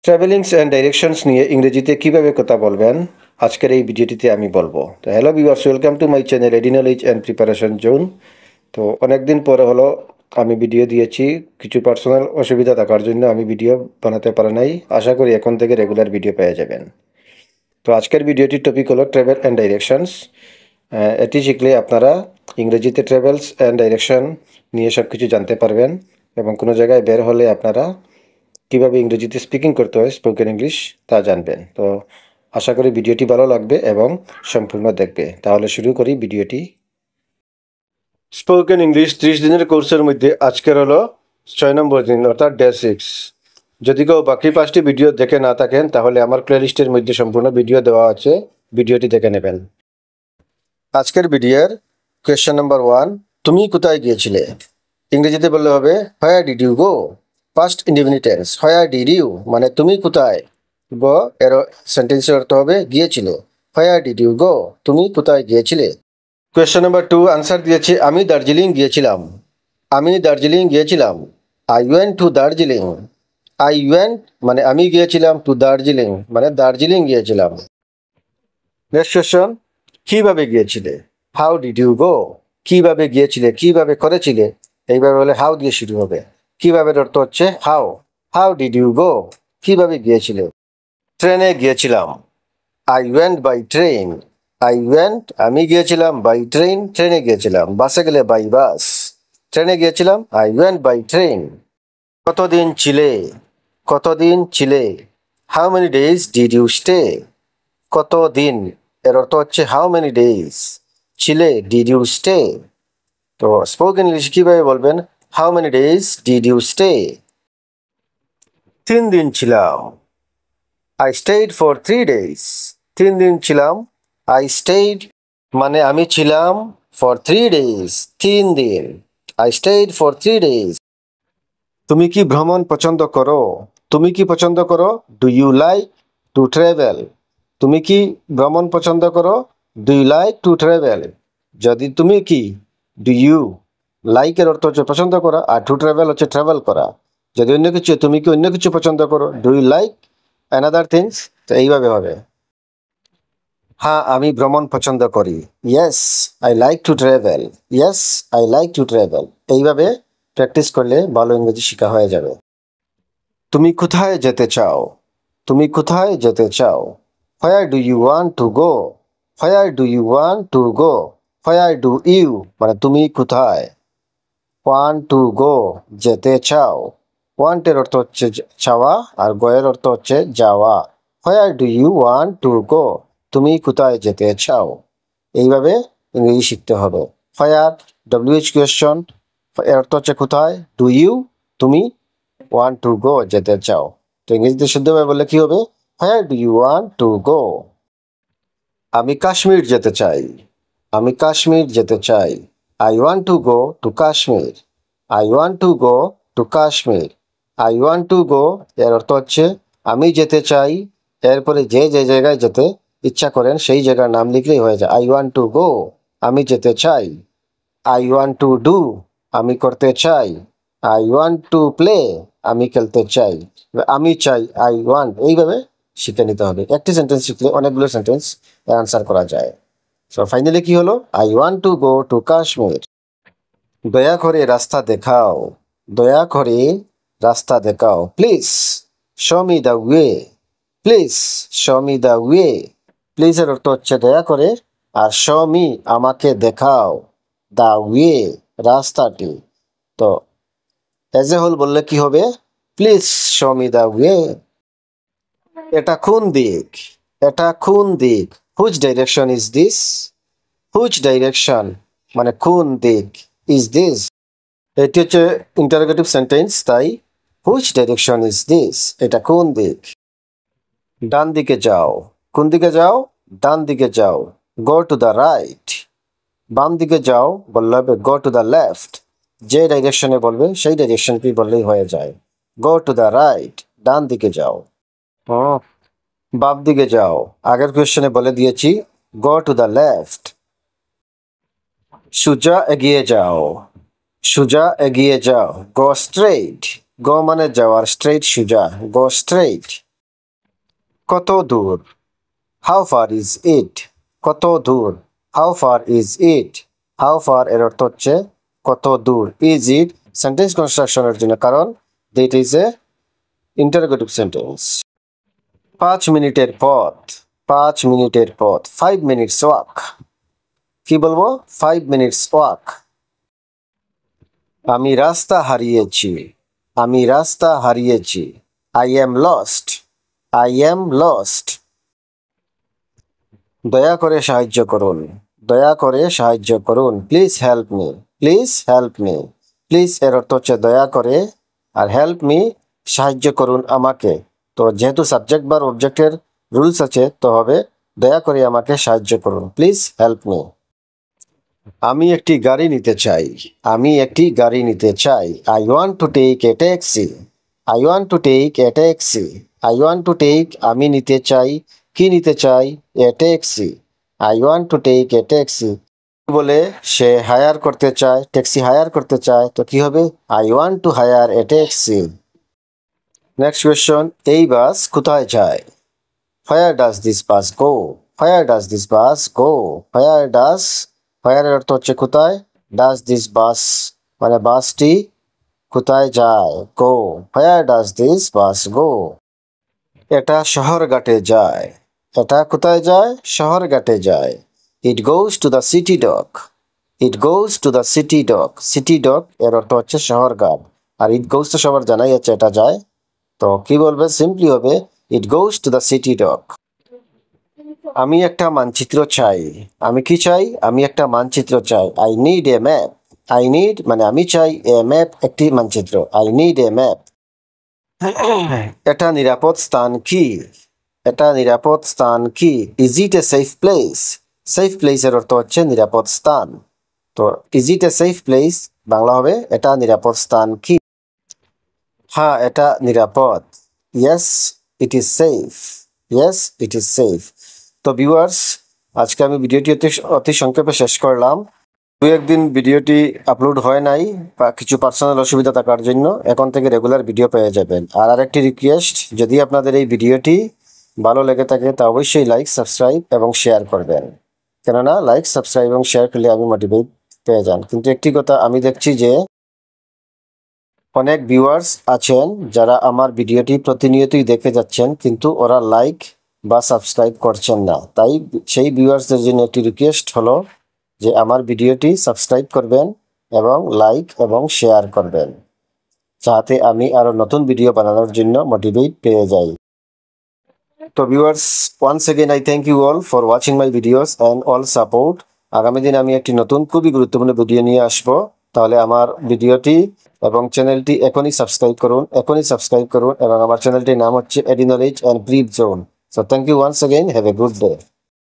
ট্রাভেলিংস and directions নিয়ে ইংরেজিতে কিভাবে কথা বলবেন আজকের এই ভিডিওটিতে আমি বলবো। তো hello viewers, welcome to my channel ED knowledge and preparation zone. তো অনেকদিন পরে হলো আমি ভিডিও দিয়েছি, কিছু পার্সোনাল অসুবিধা থাকার জন্য আমি ভিডিও বানাতে পারি নাই। আশা করি এখন থেকে রেগুলার ভিডিও পেয়ে যাবেন। তো আজকের ভিডিওটির টপিক হলো ট্রাভেল অ্যান্ড ডাইরেকশনস। এটি শিখলে আপনারা ইংরেজিতে ট্রাভেলস অ্যান্ড ডাইরেকশন নিয়ে সব কিছু জানতে পারবেন এবং কোনো জায়গায় বের হলে আপনারা কীভাবে ইংরেজিতে স্পিকিং করতে হয়, স্পোকেন ইংলিশ, তা জানবেন। তো আশা করি ভিডিওটি ভালো লাগবে এবং সম্পূর্ণ দেখবে। তাহলে শুরু করি ভিডিওটি। স্পোকেন ইংলিশ 30 দিনের কোর্সের মধ্যে আজকের হলো 6 নম্বর দিন, অর্থাৎ ডে 6। যদি কেউ বাকি 5টি ভিডিও দেখে না থাকেন তাহলে আমার প্লেলিস্টের মধ্যে সম্পূর্ণ ভিডিও দেওয়া আছে, ভিডিওটি দেখে নেবেন। আজকের ভিডিওর কোয়েশ্চেন নাম্বার 1, তুমি কোথায় গিয়েছিলে? ইংরেজিতে বললে হবে where did you go. Past indefinite tense, where did you মানে তুমি কোথায়, গো এর সেন্টেন্সের অর্থ হবে গিয়েছিলে। হোয়ার ডিড ইউ গো, তুমি কোথায় গিয়েছিলে। কোয়েশ্চেন নাম্বার 2 আনসার দিয়েছে আমি দার্জিলিং গিয়েছিলাম। আমি দার্জিলিং গিয়েছিলাম। I went to Darjeeling. I went মানে আমি গিয়েছিলাম, টু দার্জিলিং মানে দার্জিলিং গিয়েছিলাম। নেক্সট কোয়েশ্চন, কিভাবে গিয়েছিলে? How did you go. কিভাবে গিয়েছিলে, কিভাবে করেছিলে, এইভাবে বলে হাউ দিয়ে শুরু হবে। কিভাবে অর্থ হচ্ছে how. How did you go, কিভাবে গিয়েছিলে। ট্রেনে গিয়েছিলাম। I went by train. I went আমি গিয়েছিলাম, বাই ট্রেন ট্রেনে গিয়েছিলাম। বাসে গেলে বাই বাস। ট্রেনে গিয়েছিলাম, আই ওয়েন্ট বাই ট্রেন। কতদিন ছিলে? কতদিন ছিলে। How many days did you stay. কতদিন এর অর্থ হচ্ছে হাউ মেনি ডেজ। ছিলে ডিড ইউ স্টে। তো স্পোকেন ইংলিশ কিভাবে বলবেন, how many days did you stay. 3 দিন ছিলাম। I stayed for 3 days। 3 দিন ছিলাম। আই স্টেড মানে আমি ছিলাম, ফর 3 days 3 দিন। I stayed for 3 days। তুমি কি ভ্রমণ পছন্দ করো? তুমি কি পছন্দ করো? Do you like to travel. তুমি কি ভ্রমণ পছন্দ করো? Do you like to travel. যদি তুমি কি, ডু ইউ লাইকের অর্থ হচ্ছে পছন্দ করা, আর টু ট্রাভেল হচ্ছে ট্রাভেল করা। যদি অন্য কিছু, তুমি কি অন্য কিছু পছন্দ করো, do you like another things, তো এইভাবে হবে। হ্যাঁ আমি ভ্রমণ পছন্দ করি। Yes I like to travel. Yes I like to travel. এইভাবে প্র্যাকটিস করলে ভালো ইংরেজি শেখা হয়ে যাবে। তুমি কোথায় যেতে চাও? তুমি কোথায় যেতে চাও? Where do you want to go. Where do you want to go. Where do you মানে তুমি কোথায়, ওয়ান্ট টু গো যেতে চাও। ওয়ান্টের অর্থ হচ্ছে চাওয়া, আর গো এর অর্থ হচ্ছে যাওয়া। Where do you want to go, তুমি কোথায় যেতে চাও। এইভাবে ইংরেজি শিখতে হবে। হোয়ার ডব্লিউএইচ কোয়েশ্চন, এর অর্থ হচ্ছে কোথায়, ডু ইউ তুমি, ওয়ান্ট টু গো যেতে চাও। তো ইংরেজিতে শুদ্ধভাবে বললে কি হবে, where do you want to go. আমি কাশ্মীর যেতে চাই। আমি কাশ্মীর যেতে চাই। I want to go to Kashmir. I want to go to Kashmir. I want to go এর অর্থ হচ্ছে আমি যেতে চাই, এরপরে যে যে জায়গায় যেতে ইচ্ছা করেন সেই জায়গার নাম লিখলেই হয়ে যায়। আই ওয়ান্ট টু গো আমি যেতে চাই। আই ওয়ান্ট টু ডু আমি করতে চাই। আই ওয়ান্ট টু প্লে আমি খেলতে চাই। আমি চাই, আই ওয়ান্ট, এইভাবে শিখে নিতে হবে। একটি সেন্টেন্স শিখলে অনেকগুলো সেন্টেন্স অ্যান্সার করা যায়। সো ফাইনালি কি হলো, I want to go to Kashmir. দয়া করে রাস্তা দেখাও। দয়া করে রাস্তা দেখাও। Please show me the way. Please show me the way. Please এর অর্থ হচ্ছে দয়া করে, আর শো মি আমাকে দেখাও, দ্য ওয়ে রাস্তাটি। তো এজ এ হোল বললে কি হবে, please show me the way. এটা কোন দিক? এটা কোন দিক? Which direction is this? Which direction মানে কোন দিক, ইজ দিস এটি হচ্ছে ইন্টারোগেটিভ সেন্টেন্স, তাই হুইচ ডাইরেকশন ইজ দিস এটা কোন দিক। ডান দিকে যাও। কোন দিকে যাও? ডান দিকে যাও। Go to the right. বাম দিকে যাও বললে হবে গো টু দ্য লেফট। যে ডাইরেকশনে বলবে সেই ডাইরেকশনটি বললেই হয়ে যায়। গো টু দ্য রাইট ডান দিকে যাও। বাম দিকে যাও আগের কোয়েশ্চনে বলে দিয়েছি, গো টু দ্য লেফট। সোজা এগিয়ে যাও। সোজা এগিয়ে যাও। গো স্ট্রেইট। গো মানে যাওয়ার, স্ট্রেইট সোজা। গো স্ট্রেইট কত দূর? How far is it? কত দূর? How far is it? How far এর অর্থ হচ্ছে কত দূর। Is it সেন্টেন্স কনস্ট্রাকশনের জন্য, কারণ it is a interrogative sentence। 5 মিনিটের পথ। 5 মিনিটের পথ। 5 minutes walk। কি বলবো? 5 minutes walk। আমি রাস্তা হারিয়েছি। আমি রাস্তা হারিয়েছি। I am lost। I am lost। দয়া করে সাহায্য করুন। দয়া করে সাহায্য করুন। Please help me. Please help me. Please এর অর্থ হচ্ছে দয়া করে, আর হেল্প মি সাহায্য করুন আমাকে। তো যেহেতু সাবজেক্ট বা অবজেক্টের রুলস আছে, তো হবে দয়া করে আমাকে সাহায্য করুন। Please help me. আমি একটি গাড়ি নিতে চাই। আমি একটি গাড়ি নিতে চাই। I want to take a taxi. I want to take a taxi. I want to take আমি নিতে চাই। কি নিতে চাই? A taxi. I want to take a taxi. বলে সে হায়ার করতে চায়, ট্যাক্সি হায়ার করতে চায়, তো কি হবে? I want to hire a taxi. Next question, এই বাস কোথায় যায়? Where does this bus go? Where does this bus go? Where does, where এর অর্থ হচ্ছে কোথায়, does this bus মানে বাসটি কোথায় যায়, go, where does this bus go? এটা শহরঘাটে যায়। এটা কোথায় যায়? শহরঘাটে যায়। It goes to the city dock. It goes to the city dock. City dock এর অর্থ হচ্ছে শহরঘাট, আর it goes তো সবার জানাই আছে এটা যায়, তো কি বলবে? সিম্পলি হবে it goes to the city dock. আমি একটা মানচিত্র চাই। আমি কি চাই? আমি একটা মানচিত্র চাই। I need a map. I need মানে আমি চাই, এ ম্যাপ একটি মানচিত্র। I need a map. এটা নিরাপদ স্থান কি? এটা নিরাপদ স্থান কি? Is it a safe place? Safe প্লেসের অর্থ হচ্ছে নিরাপদ স্থান, তো is it a safe place Bangla হবে এটা নিরাপদ স্থান কি? হ্যাঁ, এটা নিরাপদ। Yes it is safe. Yes it is safe. তো ভিউয়ার্স, আজকে আমি ভিডিওটি অতি সংক্ষেপে শেষ করলাম। দু একদিন ভিডিওটি আপলোড হয় নাই বা কিছু পার্সোনাল অসুবিধা থাকার জন্য, এখন থেকে রেগুলার ভিডিও পেয়ে যাবেন। আর আরেকটি রিকোয়েস্ট, যদি আপনাদের এই ভিডিওটি ভালো লেগে থাকে তা অবশ্যই লাইক, সাবস্ক্রাইব এবং শেয়ার করবেন, কেননা লাইক, সাবস্ক্রাইব এবং শেয়ার করলে আমি মোটিভেট পেয়ে যান। কিন্তু একটি কথা আমি দেখছি যে অনেক ভিউয়ার্স আছেন যারা আমার ভিডিওটি প্রতিনিয়তই দেখে যাচ্ছেন, কিন্তু ওরা লাইক বা সাবস্ক্রাইব করছেন না। তাই সেই ভিউয়ার্সদের জন্য একটি রিকোয়েস্ট হলো যে আমার ভিডিওটি সাবস্ক্রাইব করবেন এবং লাইক এবং শেয়ার করবেন, যাতে আমি আরও নতুন ভিডিও বানানোর জন্য মোটিভেট পেয়ে যাই। তো viewers, once again I thank you all for watching my videos and all support. আগামী দিন আমি একটি নতুন খুবই গুরুত্বপূর্ণ ভিডিও নিয়ে আসবো, তাহলে আমার ভিডিওটি এবং চ্যানেলটি এখনই সাবস্ক্রাইব করুন, এখনই সাবস্ক্রাইব করুন। এবং আমার চ্যানেলটির নাম হচ্ছে ED knowledge and brief zone. So thank you once again, have a good day.